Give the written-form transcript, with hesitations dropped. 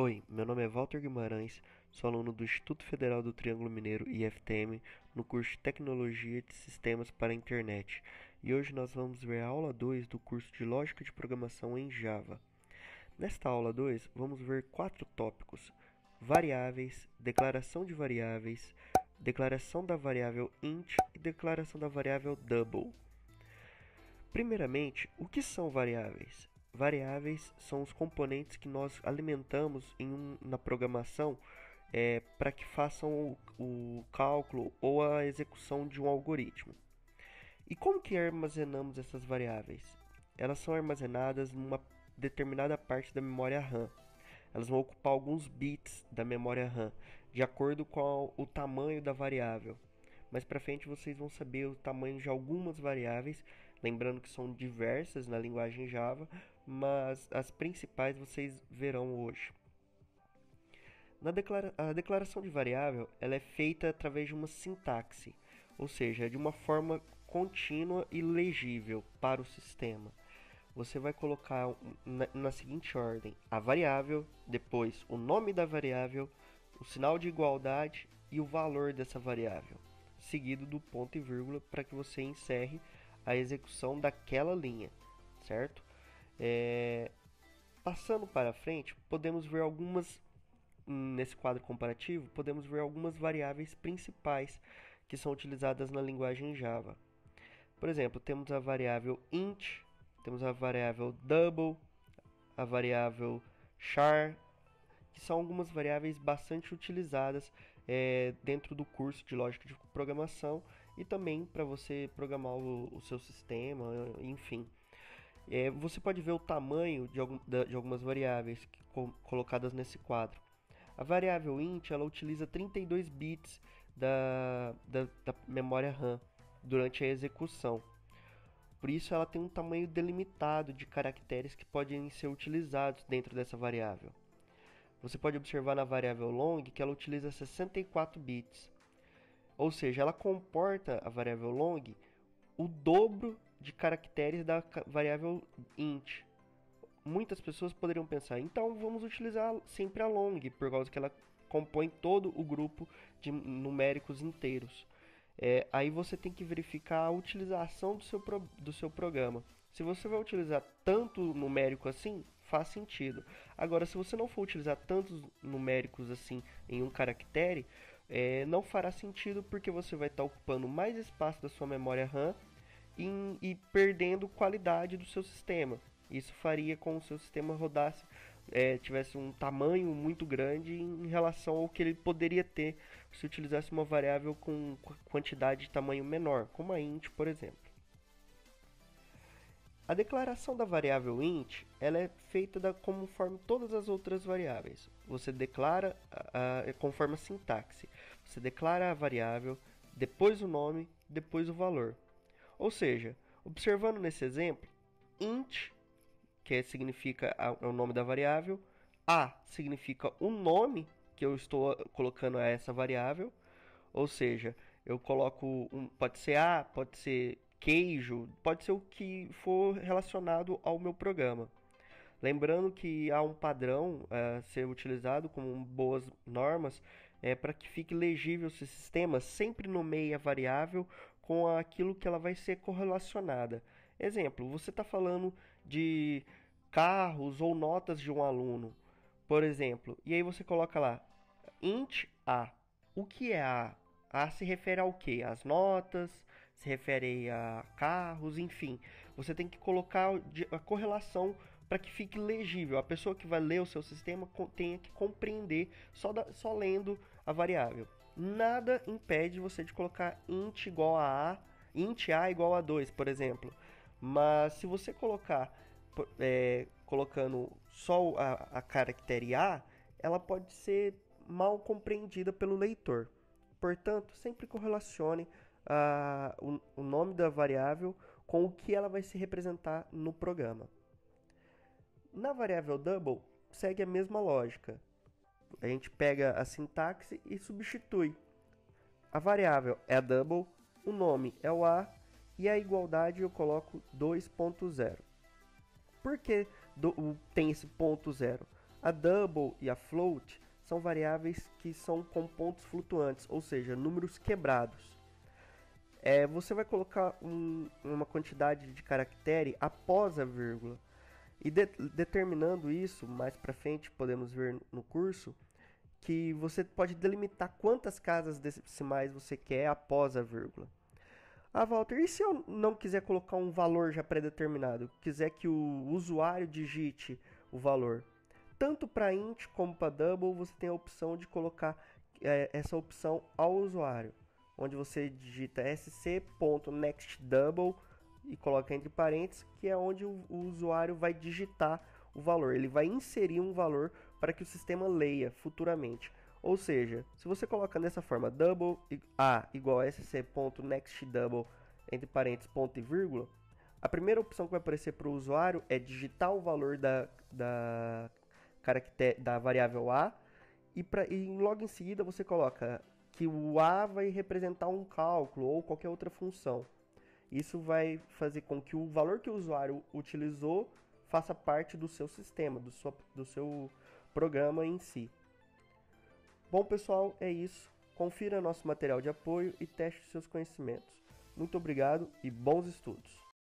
Oi, meu nome é Walter Guimarães, sou aluno do Instituto Federal do Triângulo Mineiro IFTM, no curso de Tecnologia de Sistemas para a Internet, e hoje nós vamos ver a aula 2 do curso de Lógica de Programação em Java. Nesta aula 2, vamos ver 4 tópicos: variáveis, declaração de variáveis, declaração da variável int e declaração da variável double. Primeiramente, o que são variáveis? Variáveis são os componentes que nós alimentamos na programação para que façam o cálculo ou a execução de um algoritmo. E como que armazenamos essas variáveis? Elas são armazenadas numa determinada parte da memória RAM. Elas vão ocupar alguns bits da memória RAM, de acordo com o tamanho da variável. Mais para frente vocês vão saber o tamanho de algumas variáveis, lembrando que são diversas na linguagem Java, mas as principais vocês verão hoje. A declaração de variável ela é feita através de uma sintaxe, ou seja, de uma forma contínua e legível para o sistema. Você vai colocar na seguinte ordem: a variável, depois o nome da variável, o sinal de igualdade e o valor dessa variável, seguido do ponto e vírgula para que você encerre a execução daquela linha, certo? Passando para frente, podemos ver nesse quadro comparativo, podemos ver algumas variáveis principais que são utilizadas na linguagem Java. Por exemplo, temos a variável int, temos a variável double, a variável char, que são algumas variáveis bastante utilizadas dentro do curso de lógica de programação e também para você programar o seu sistema, enfim. Você pode ver o tamanho de algumas variáveis colocadas nesse quadro. A variável int ela utiliza 32 bits da memória RAM durante a execução. Por isso ela tem um tamanho delimitado de caracteres que podem ser utilizados dentro dessa variável. Você pode observar na variável long que ela utiliza 64 bits. Ou seja, ela comporta, a variável long, o dobro de caracteres da variável int. Muitas pessoas poderiam pensar, então vamos utilizar sempre a long, por causa que ela compõe todo o grupo de numéricos inteiros. Aí você tem que verificar a utilização do seu programa. Se você vai utilizar tanto numérico assim, faz sentido. Agora, se você não for utilizar tantos numéricos assim em um caractere, não fará sentido porque você vai estar ocupando mais espaço da sua memória RAM e perdendo qualidade do seu sistema. Isso faria com que o seu sistema rodasse, tivesse um tamanho muito grande em relação ao que ele poderia ter se utilizasse uma variável com quantidade de tamanho menor, como a int, por exemplo. A declaração da variável int ela é feita conforme todas as outras variáveis. Você declara conforme a sintaxe. Você declara a variável, depois o nome, depois o valor. Ou seja, observando nesse exemplo, int, que significa o nome da variável, a significa o nome que eu estou colocando a essa variável, ou seja, eu coloco pode ser a, pode ser queijo, pode ser o que for relacionado ao meu programa. Lembrando que há um padrão a ser utilizado com boas normas para que fique legível o sistema, sempre nomeie a variável com aquilo que ela vai ser correlacionada. Exemplo, você está falando de carros ou notas de um aluno, por exemplo, e aí você coloca lá int a. O que é a? A se refere ao que? Às notas, se refere a carros, enfim. Você tem que colocar a correlação para que fique legível. A pessoa que vai ler o seu sistema tenha que compreender só lendo a variável. Nada impede você de colocar int igual a, int a igual a 2, por exemplo. Mas se você colocar colocando só a caractere a, ela pode ser mal compreendida pelo leitor. Portanto, sempre correlacione o nome da variável com o que ela vai se representar no programa. Na variável double, segue a mesma lógica. A gente pega a sintaxe e substitui. A variável é a double, o nome é o a e a igualdade eu coloco 2.0. Por que tem esse ponto zero? A double e a float são variáveis que são com pontos flutuantes, ou seja, números quebrados. Você vai colocar uma quantidade de caractere após a vírgula. E determinando isso, mais para frente podemos ver no curso, que você pode delimitar quantas casas decimais você quer após a vírgula. Ah, Walter, e se eu não quiser colocar um valor já pré-determinado? Quiser que o usuário digite o valor? Tanto para int como para double, você tem a opção de colocar essa opção ao usuário, onde você digita sc.nextDouble e coloca entre parênteses, que é onde o usuário vai digitar o valor. Ele vai inserir um valor para que o sistema leia futuramente. Ou seja, se você coloca dessa forma double a igual a sc.nextDouble entre parênteses ponto e vírgula, a primeira opção que vai aparecer para o usuário é digitar o valor da variável a e logo em seguida você coloca que o a vai representar um cálculo ou qualquer outra função. Isso vai fazer com que o valor que o usuário utilizou faça parte do seu sistema, do seu programa em si. Bom, pessoal, é isso. Confira nosso material de apoio e teste seus conhecimentos. Muito obrigado e bons estudos!